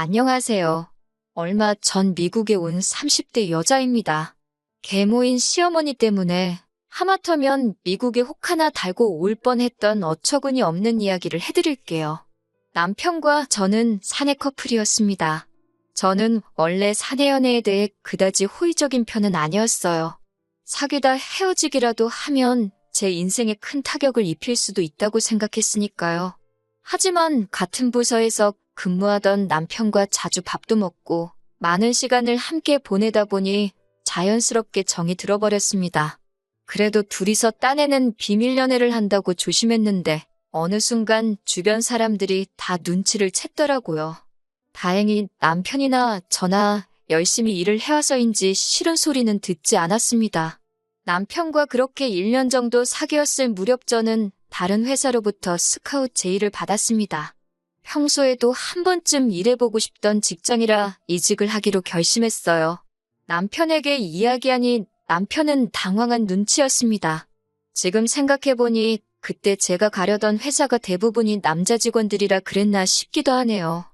안녕하세요. 얼마 전 미국에 온 30대 여자입니다. 계모인 시어머니 때문에 하마터면 미국에 혹 하나 달고 올 뻔했던 어처구니 없는 이야기를 해드릴게요. 남편과 저는 사내 커플이었습니다. 저는 원래 사내 연애에 대해 그다지 호의적인 편은 아니었어요. 사귀다 헤어지기라도 하면 제 인생에 큰 타격을 입힐 수도 있다고 생각했으니까요. 하지만 같은 부서에서 근무하던 남편과 자주 밥도 먹고 많은 시간을 함께 보내다 보니 자연스럽게 정이 들어버렸습니다. 그래도 둘이서 딴에는 비밀 연애를 한다고 조심했는데 어느 순간 주변 사람들이 다 눈치를 챘더라고요. 다행히 남편이나 저나 열심히 일을 해와서인지 싫은 소리는 듣지 않았습니다. 남편과 그렇게 1년 정도 사귀었을 무렵 저는 다른 회사로부터 스카웃 제의를 받았습니다. 평소에도 한 번쯤 일해보고 싶던 직장이라 이직을 하기로 결심했어요. 남편에게 이야기하니 남편은 당황한 눈치였습니다. 지금 생각해보니 그때 제가 가려던 회사가 대부분이 남자 직원들이라 그랬나 싶기도 하네요.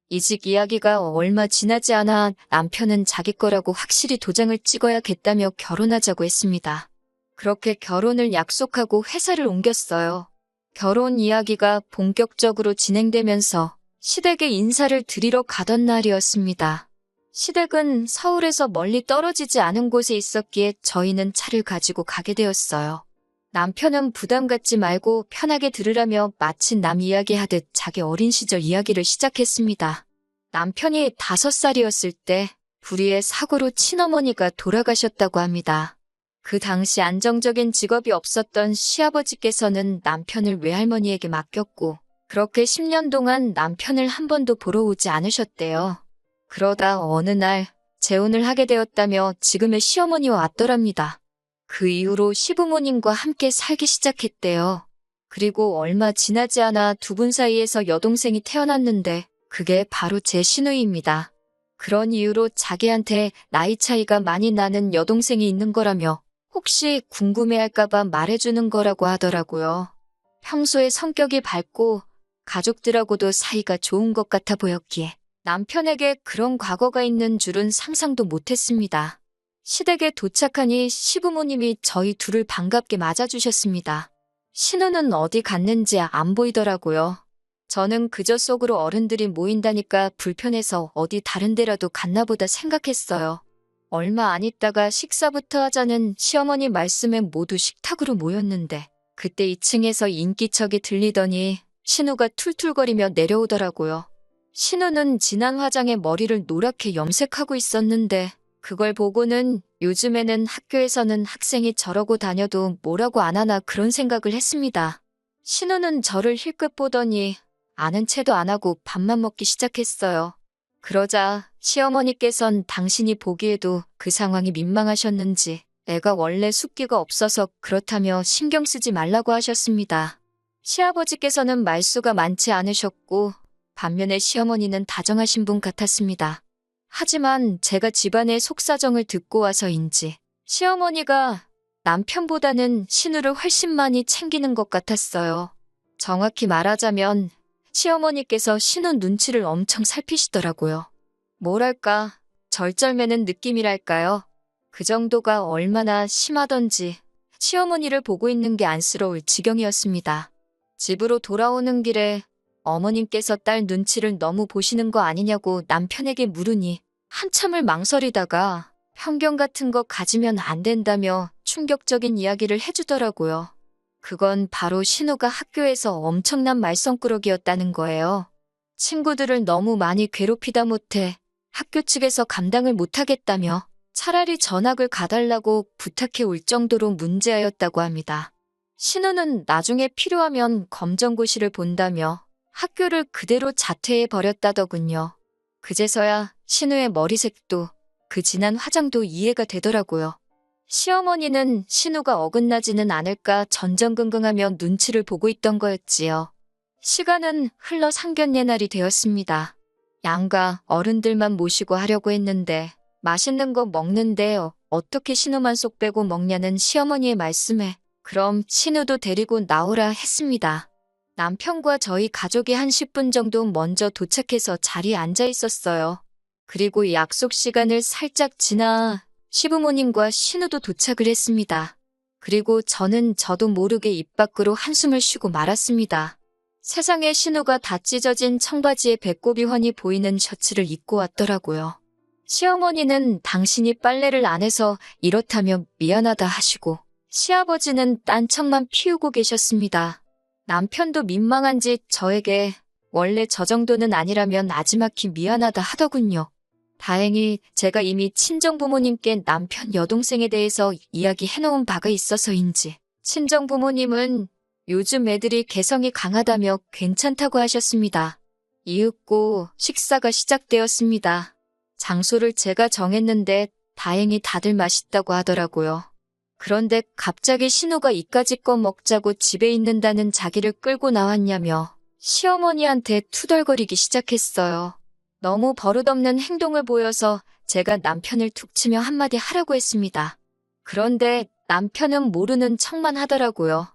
이직 이야기가 얼마 지나지 않아 남편은 자기 거라고 확실히 도장을 찍어야겠다며 결혼하자고 했습니다. 그렇게 결혼을 약속하고 회사를 옮겼어요. 결혼 이야기가 본격적으로 진행되면서 시댁에 인사를 드리러 가던 날이었습니다. 시댁은 서울에서 멀리 떨어지지 않은 곳에 있었기에 저희는 차를 가지고 가게 되었어요. 남편은 부담 갖지 말고 편하게 들으라며 마치 남 이야기하듯 자기 어린 시절 이야기를 시작했습니다. 남편이 5살이었을 때 불의의 사고로 친어머니가 돌아가셨다고 합니다. 그 당시 안정적인 직업이 없었던 시아버지께서는 남편을 외할머니에게 맡겼고 그렇게 10년 동안 남편을 한 번도 보러 오지 않으셨대요. 그러다 어느 날 재혼을 하게 되었다며 지금의 시어머니와 왔더랍니다. 그 이후로 시부모님과 함께 살기 시작했대요. 그리고 얼마 지나지 않아 두 분 사이에서 여동생이 태어났는데 그게 바로 제 시누이입니다. 그런 이유로 자기한테 나이 차이가 많이 나는 여동생이 있는 거라며 혹시 궁금해할까봐 말해주는 거라고 하더라고요. 평소에 성격이 밝고 가족들하고도 사이가 좋은 것 같아 보였기에 남편에게 그런 과거가 있는 줄은 상상도 못했습니다. 시댁에 도착하니 시부모님이 저희 둘을 반갑게 맞아주셨습니다. 신우는 어디 갔는지 안 보이더라고요. 저는 그저 속으로 어른들이 모인다니까 불편해서 어디 다른 데라도 갔나 보다 생각했어요. 얼마 안 있다가 식사부터 하자는 시어머니 말씀에 모두 식탁으로 모였는데 그때 2층에서 인기척이 들리더니 신우가 툴툴거리며 내려오더라고요. 신우는 진한 화장에 머리를 노랗게 염색하고 있었는데 그걸 보고는 요즘에는 학교에서는 학생이 저러고 다녀도 뭐라고 안 하나 그런 생각을 했습니다. 신우는 저를 힐끗 보더니 아는 체도 안 하고 밥만 먹기 시작했어요. 그러자 시어머니께선 당신이 보기에도 그 상황이 민망하셨는지 애가 원래 숫기가 없어서 그렇다며 신경 쓰지 말라고 하셨습니다. 시아버지께서는 말수가 많지 않으셨고 반면에 시어머니는 다정하신 분 같았습니다. 하지만 제가 집안의 속사정을 듣고 와서인지 시어머니가 남편보다는 신우를 훨씬 많이 챙기는 것 같았어요. 정확히 말하자면 시어머니께서 신우 눈치를 엄청 살피시더라고요. 뭐랄까, 절절매는 느낌이랄까요? 그 정도가 얼마나 심하던지 시어머니를 보고 있는 게 안쓰러울 지경이었습니다. 집으로 돌아오는 길에 어머님께서 딸 눈치를 너무 보시는 거 아니냐고 남편에게 물으니 한참을 망설이다가 편견 같은 거 가지면 안 된다며 충격적인 이야기를 해주더라고요. 그건 바로 신우가 학교에서 엄청난 말썽꾸러기였다는 거예요. 친구들을 너무 많이 괴롭히다 못해 학교 측에서 감당을 못하겠다며 차라리 전학을 가달라고 부탁해 올 정도로 문제아였다고 합니다. 신우는 나중에 필요하면 검정고시를 본다며 학교를 그대로 자퇴해 버렸다더군요. 그제서야 신우의 머리색도 그 진한 화장도 이해가 되더라고요. 시어머니는 신우가 어긋나지는 않을까 전전긍긍하며 눈치를 보고 있던 거였지요. 시간은 흘러 상견례 날이 되었습니다. 양가 어른들만 모시고 하려고 했는데 맛있는 거 먹는데 어떻게 신우만 쏙 빼고 먹냐는 시어머니의 말씀에 그럼 신우도 데리고 나오라 했습니다. 남편과 저희 가족이 한 10분 정도 먼저 도착해서 자리에 앉아 있었어요. 그리고 약속 시간을 살짝 지나 시부모님과 신우도 도착을 했습니다. 그리고 저도 모르게 입 밖으로 한숨을 쉬고 말았습니다. 세상에 신우가 다 찢어진 청바지에 배꼽이 훤히 보이는 셔츠를 입고 왔더라고요. 시어머니는 당신이 빨래를 안 해서 이렇다며 미안하다 하시고 시아버지는 딴청만 피우고 계셨습니다. 남편도 민망한지 저에게 원래 저 정도는 아니라면 나지막히 미안하다 하더군요. 다행히 제가 이미 친정부모님께 남편 여동생에 대해서 이야기해놓은 바가 있어서인지 친정부모님은 요즘 애들이 개성이 강하다며 괜찮다고 하셨습니다. 이윽고 식사가 시작되었습니다. 장소를 제가 정했는데 다행히 다들 맛있다고 하더라고요. 그런데 갑자기 신우가 이까짓 거 먹자고 집에 있는다는 자기를 끌고 나왔냐며 시어머니한테 투덜거리기 시작했어요. 너무 버릇없는 행동을 보여서 제가 남편을 툭 치며 한마디 하라고 했습니다. 그런데 남편은 모르는 척만 하더라고요.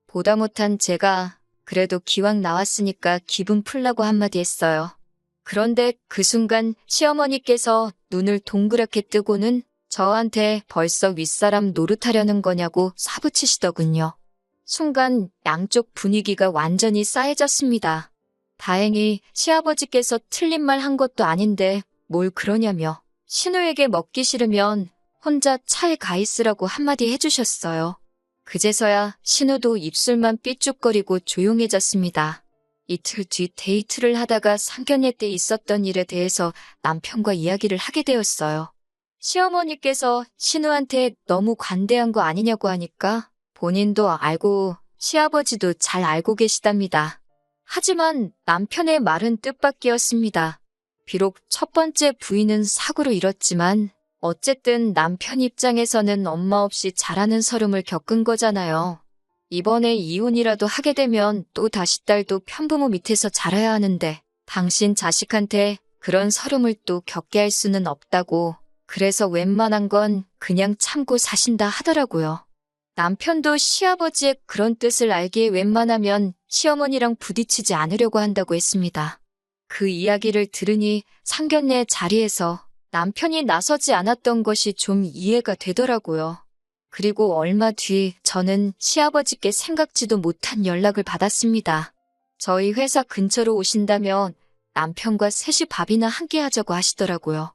보다 못한 제가 그래도 기왕 나왔으니까 기분 풀라고 한마디 했어요. 그런데 그 순간 시어머니께서 눈을 동그랗게 뜨고는 저한테 벌써 윗사람 노릇하려는 거냐고 사부치시더군요. 순간 양쪽 분위기가 완전히 싸해졌습니다. 다행히 시아버지께서 틀린 말 한 것도 아닌데 뭘 그러냐며 신우에게 먹기 싫으면 혼자 차에 가 있으라고 한마디 해주셨어요. 그제서야 신우도 입술만 삐죽거리고 조용해졌습니다. 이틀 뒤 데이트를 하다가 상견례 때 있었던 일에 대해서 남편과 이야기를 하게 되었어요. 시어머니께서 신우한테 너무 관대한 거 아니냐고 하니까 본인도 알고 시아버지도 잘 알고 계시답니다. 하지만 남편의 말은 뜻밖이었습니다. 비록 첫 번째 부인은 사고로 잃었지만 어쨌든 남편 입장에서는 엄마 없이 자라는 서름을 겪은 거잖아요. 이번에 이혼이라도 하게 되면 또 다시 딸도 편부모 밑에서 자라야 하는데 당신 자식한테 그런 서름을 또 겪게 할 수는 없다고 그래서 웬만한 건 그냥 참고 사신다 하더라고요. 남편도 시아버지의 그런 뜻을 알기에 웬만하면 시어머니랑 부딪히지 않으려고 한다고 했습니다. 그 이야기를 들으니 상견례 자리에서 남편이 나서지 않았던 것이 좀 이해가 되더라고요. 그리고 얼마 뒤 저는 시아버지께 생각지도 못한 연락을 받았습니다. 저희 회사 근처로 오신다면 남편과 셋이 밥이나 함께 하자고 하시더라고요.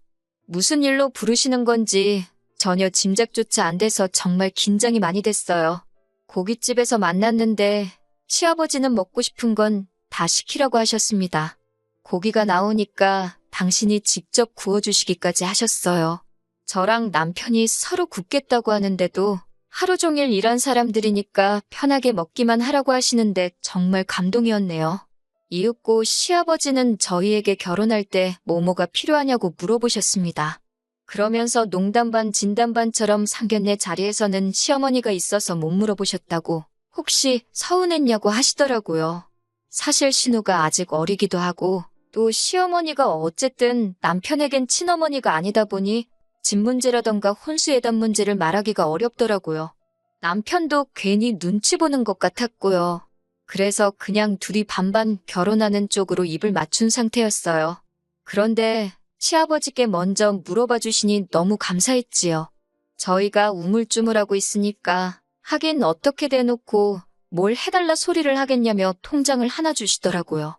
무슨 일로 부르시는 건지 전혀 짐작조차 안 돼서 정말 긴장이 많이 됐어요. 고깃집에서 만났는데 시아버지는 먹고 싶은 건 다 시키라고 하셨습니다. 고기가 나오니까 당신이 직접 구워주시기까지 하셨어요. 저랑 남편이 서로 굽겠다고 하는데도 하루 종일 일한 사람들이니까 편하게 먹기만 하라고 하시는데 정말 감동이었네요. 이윽고 시아버지는 저희에게 결혼할 때 뭐뭐가 필요하냐고 물어보셨습니다. 그러면서 농담 반 진담 반처럼 상견례 자리에서는 시어머니가 있어서 못 물어보셨다고 혹시 서운했냐고 하시더라고요. 사실 신우가 아직 어리기도 하고 또 시어머니가 어쨌든 남편에겐 친어머니가 아니다 보니 집 문제라던가 혼수예단 문제를 말하기가 어렵더라고요. 남편도 괜히 눈치 보는 것 같았고요. 그래서 그냥 둘이 반반 결혼하는 쪽으로 입을 맞춘 상태였어요. 그런데 시아버지께 먼저 물어봐 주시니 너무 감사했지요. 저희가 우물쭈물하고 있으니까 하긴 어떻게 대놓고 뭘 해달라 소리를 하겠냐며 통장을 하나 주시더라고요.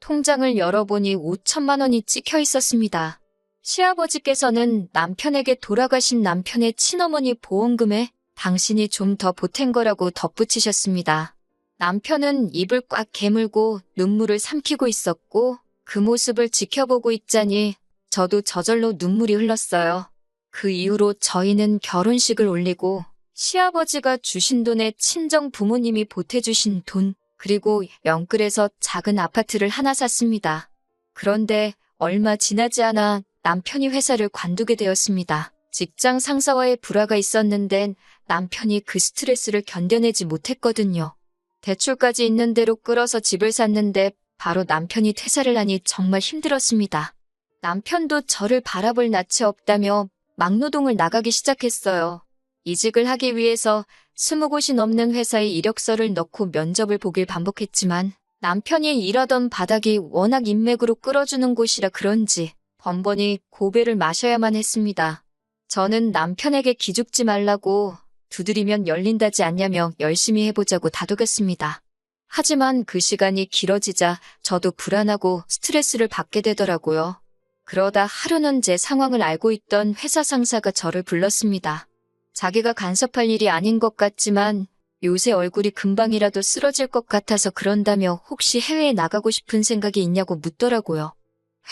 통장을 열어보니 5천만 원이 찍혀 있었습니다. 시아버지께서는 남편에게 돌아가신 남편의 친어머니 보험금에 당신이 좀 더 보탠 거라고 덧붙이셨습니다. 남편은 입을 꽉 깨물고 눈물을 삼키고 있었고 그 모습을 지켜보고 있자니 저도 저절로 눈물이 흘렀어요. 그 이후로 저희는 결혼식을 올리고 시아버지가 주신 돈에 친정 부모님이 보태주신 돈 그리고 영끌에서 작은 아파트를 하나 샀습니다. 그런데 얼마 지나지 않아 남편이 회사를 관두게 되었습니다. 직장 상사와의 불화가 있었는데 남편이 그 스트레스를 견뎌내지 못했거든요. 대출까지 있는 대로 끌어서 집을 샀는데 바로 남편이 퇴사를 하니 정말 힘들었습니다. 남편도 저를 바라볼 낯이 없다며 막노동을 나가기 시작했어요. 이직을 하기 위해서 20곳이 넘는 회사에 이력서를 넣고 면접을 보길 반복했지만 남편이 일하던 바닥이 워낙 인맥으로 끌어주는 곳이라 그런지 번번이 고배를 마셔야만 했습니다. 저는 남편에게 기죽지 말라고 두드리면 열린다지 않냐며 열심히 해보자고 다독였습니다. 하지만 그 시간이 길어지자 저도 불안하고 스트레스를 받게 되더라고요. 그러다 하루는 제 상황을 알고 있던 회사 상사가 저를 불렀습니다. 자기가 간섭할 일이 아닌 것 같지만 요새 얼굴이 금방이라도 쓰러질 것 같아서 그런다며 혹시 해외에 나가고 싶은 생각이 있냐고 묻더라고요.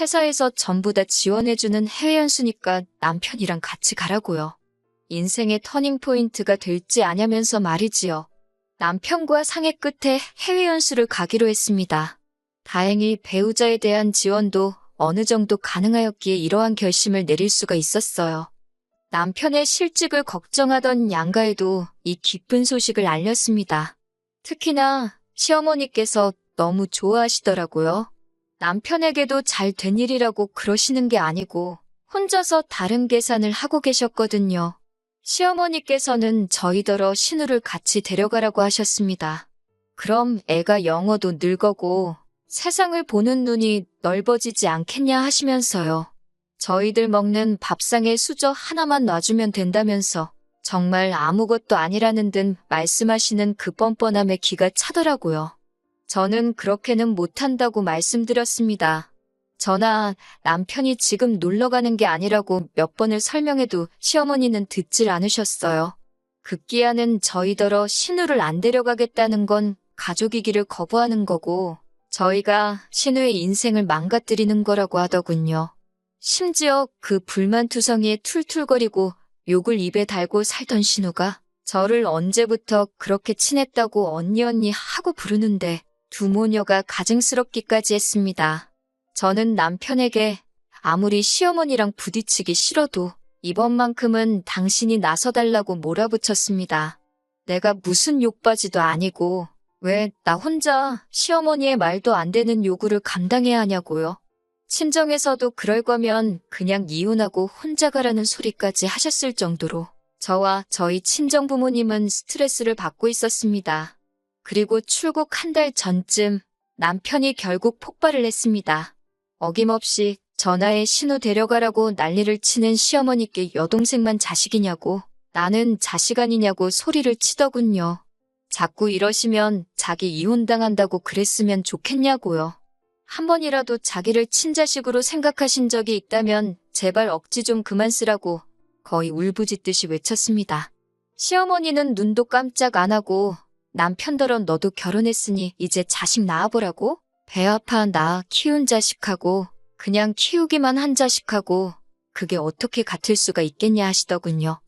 회사에서 전부 다 지원해주는 해외 연수니까 남편이랑 같이 가라고요. 인생의 터닝포인트가 될지 아냐면서 말이지요. 남편과 상의 끝에 해외 연수를 가기로 했습니다. 다행히 배우자에 대한 지원도 어느 정도 가능하였기에 이러한 결심을 내릴 수가 있었어요. 남편의 실직을 걱정하던 양가에도 이 기쁜 소식을 알렸습니다. 특히나 시어머니께서 너무 좋아하시더라고요. 남편에게도 잘 된 일이라고 그러시는 게 아니고 혼자서 다른 계산을 하고 계셨거든요. 시어머니께서는 저희더러 신우를 같이 데려가라고 하셨습니다. 그럼 애가 영어도 늘거고 세상을 보는 눈이 넓어지지 않겠냐 하시면서요. 저희들 먹는 밥상에 수저 하나만 놔주면 된다면서 정말 아무것도 아니라는 듯 말씀하시는 그 뻔뻔함에 기가 차더라고요. 저는 그렇게는 못한다고 말씀드렸습니다. 저나 남편이 지금 놀러가는 게 아니라고 몇 번을 설명해도 시어머니는 듣질 않으셨어요. 급기야는 저희더러 신우를 안 데려가겠다는 건 가족이기를 거부하는 거고 저희가 신우의 인생을 망가뜨리는 거라고 하더군요. 심지어 그 불만투성이에 툴툴거리고 욕을 입에 달고 살던 신우가 저를 언제부터 그렇게 친했다고 언니 하고 부르는데 두 모녀가 가증스럽기까지 했습니다. 저는 남편에게 아무리 시어머니랑 부딪히기 싫어도 이번만큼은 당신이 나서달라고 몰아붙였습니다. 내가 무슨 욕바지도 아니고 왜 나 혼자 시어머니의 말도 안 되는 요구를 감당해야 하냐고요. 친정에서도 그럴 거면 그냥 이혼하고 혼자 가라는 소리까지 하셨을 정도로 저와 저희 친정 부모님은 스트레스를 받고 있었습니다. 그리고 출국 한 달 전쯤 남편이 결국 폭발을 했습니다. 어김없이 전화에 신우 데려가라고 난리를 치는 시어머니께 여동생만 자식이냐고 나는 자식 아니냐고 소리를 치더군요. 자꾸 이러시면 자기 이혼당한다고 그랬으면 좋겠냐고요. 한 번이라도 자기를 친자식으로 생각하신 적이 있다면 제발 억지 좀 그만 쓰라고 거의 울부짖듯이 외쳤습니다. 시어머니는 눈도 깜짝 안 하고 남편더러 너도 결혼했으니 이제 자식 낳아보라고? 배 아파 나 키운 자식하고 그냥 키우기만 한 자식하고 그게 어떻게 같을 수가 있겠냐 하시더군요.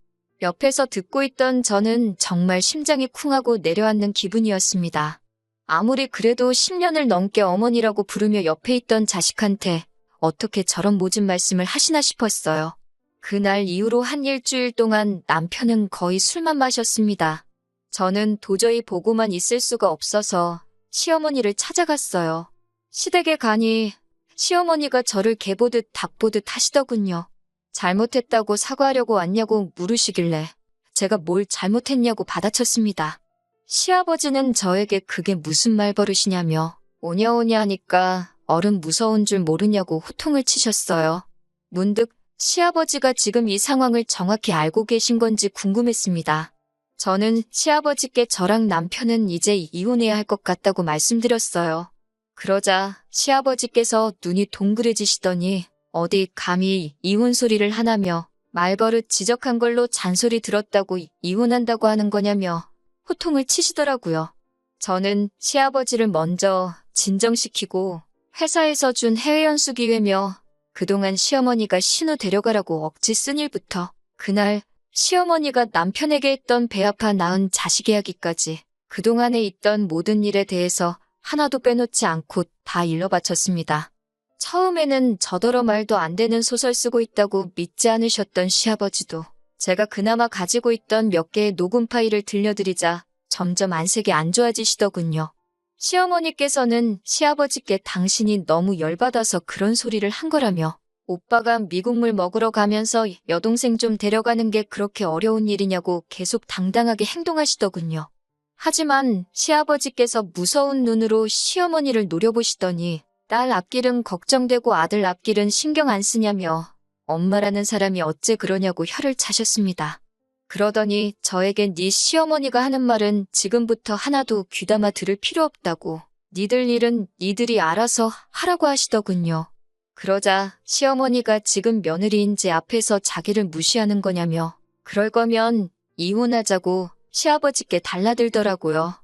옆에서 듣고 있던 저는 정말 심장이 쿵하고 내려앉는 기분이었습니다. 아무리 그래도 10년을 넘게 어머니라고 부르며 옆에 있던 자식한테 어떻게 저런 모진 말씀을 하시나 싶었어요. 그날 이후로 한 일주일 동안 남편은 거의 술만 마셨습니다. 저는 도저히 보고만 있을 수가 없어서 시어머니를 찾아갔어요. 시댁에 가니 시어머니가 저를 개보듯 닭보듯 하시더군요. 잘못했다고 사과하려고 왔냐고 물으시길래 제가 뭘 잘못했냐고 받아쳤습니다. 시아버지는 저에게 그게 무슨 말버릇이냐며 오냐오냐 하니까 어른 무서운 줄 모르냐고 호통을 치셨어요. 문득 시아버지가 지금 이 상황을 정확히 알고 계신 건지 궁금했습니다. 저는 시아버지께 저랑 남편은 이제 이혼해야 할 것 같다고 말씀드렸어요. 그러자 시아버지께서 눈이 동그래지시더니 어디 감히 이혼 소리를 하나며 말버릇 지적한 걸로 잔소리 들었다고 이혼한다고 하는 거냐며 호통을 치시더라고요. 저는 시아버지를 먼저 진정시키고 회사에서 준 해외 연수 기회며 그동안 시어머니가 신우 데려가라고 억지 쓴 일부터 그날 시어머니가 남편에게 했던 배 아파 낳은 자식 이야기까지 그동안에 있던 모든 일에 대해서 하나도 빼놓지 않고 다 일러바쳤습니다. 처음에는 저더러 말도 안 되는 소설 쓰고 있다고 믿지 않으셨던 시아버지도 제가 그나마 가지고 있던 몇 개의 녹음 파일을 들려드리자 점점 안색이 안 좋아지시더군요. 시어머니께서는 시아버지께 당신이 너무 열받아서 그런 소리를 한 거라며 오빠가 미국물 먹으러 가면서 여동생 좀 데려가는 게 그렇게 어려운 일이냐고 계속 당당하게 행동하시더군요. 하지만 시아버지께서 무서운 눈으로 시어머니를 노려보시더니 딸 앞길은 걱정되고 아들 앞길은 신경 안 쓰냐며 엄마라는 사람이 어째 그러냐고 혀를 차셨습니다. 그러더니 저에겐 네 시어머니가 하는 말은 지금부터 하나도 귀담아 들을 필요 없다고 니들 일은 니들이 알아서 하라고 하시더군요. 그러자 시어머니가 지금 며느리인 제 앞에서 자기를 무시하는 거냐며 그럴 거면 이혼하자고 시아버지께 달라들더라고요.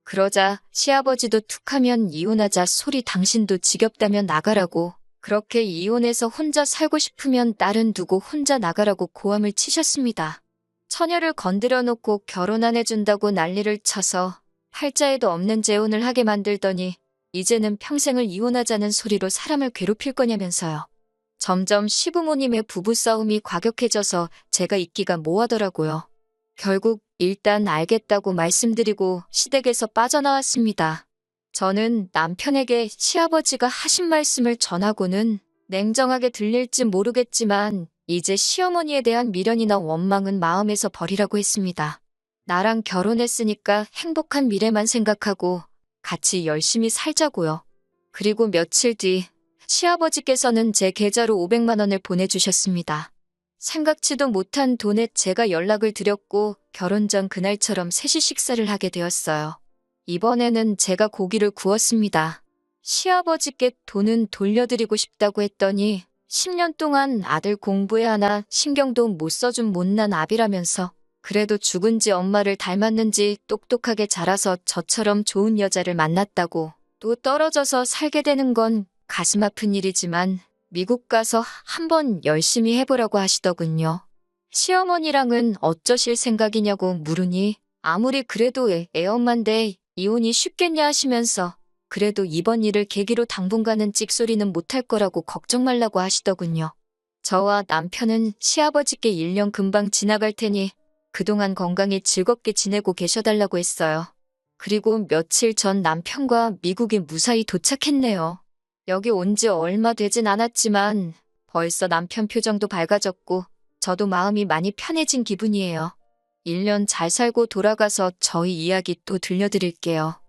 그러자 시아버지도 툭하면 이혼하자 소리 당신도 지겹다면 나가라고 그렇게 이혼해서 혼자 살고 싶으면 딸은 두고 혼자 나가라고 고함을 치셨습니다. 처녀를 건드려 놓고 결혼 안 해준다고 난리를 쳐서 팔자에도 없는 재혼을 하게 만들더니 이제는 평생을 이혼하자는 소리로 사람을 괴롭힐 거냐면서요. 점점 시부모님의 부부싸움이 과격해져서 제가 있기가 뭐하더라고요. 결국 일단 알겠다고 말씀드리고 시댁에서 빠져나왔습니다. 저는 남편에게 시아버지가 하신 말씀을 전하고는 냉정하게 들릴지 모르겠지만 이제 시어머니에 대한 미련이나 원망은 마음에서 버리라고 했습니다. 나랑 결혼했으니까 행복한 미래만 생각하고 같이 열심히 살자고요. 그리고 며칠 뒤 시아버지께서는 제 계좌로 500만 원을 보내주셨습니다. 생각지도 못한 돈에 제가 연락을 드렸고 결혼 전 그날처럼 셋이 식사를 하게 되었어요. 이번에는 제가 고기를 구웠습니다. 시아버지께 돈은 돌려드리고 싶다고 했더니 10년 동안 아들 공부에 하나 신경도 못 써준 못난 아비라면서 그래도 죽은지 엄마를 닮았는지 똑똑하게 자라서 저처럼 좋은 여자를 만났다고 또 떨어져서 살게 되는 건 가슴 아픈 일이지만 미국 가서 한번 열심히 해보라고 하시더군요. 시어머니랑은 어쩌실 생각이냐고 물으니 아무리 그래도 애엄마인데 이혼이 쉽겠냐 하시면서 그래도 이번 일을 계기로 당분간은 찍소리는 못할 거라고 걱정 말라고 하시더군요. 저와 남편은 시아버지께 1년 금방 지나갈 테니 그동안 건강히 즐겁게 지내고 계셔달라고 했어요. 그리고 며칠 전 남편과 미국에 무사히 도착했네요. 여기 온 지 얼마 되진 않았지만 벌써 남편 표정도 밝아졌고 저도 마음이 많이 편해진 기분이에요. 1년 잘 살고 돌아가서 저희 이야기 또 들려드릴게요.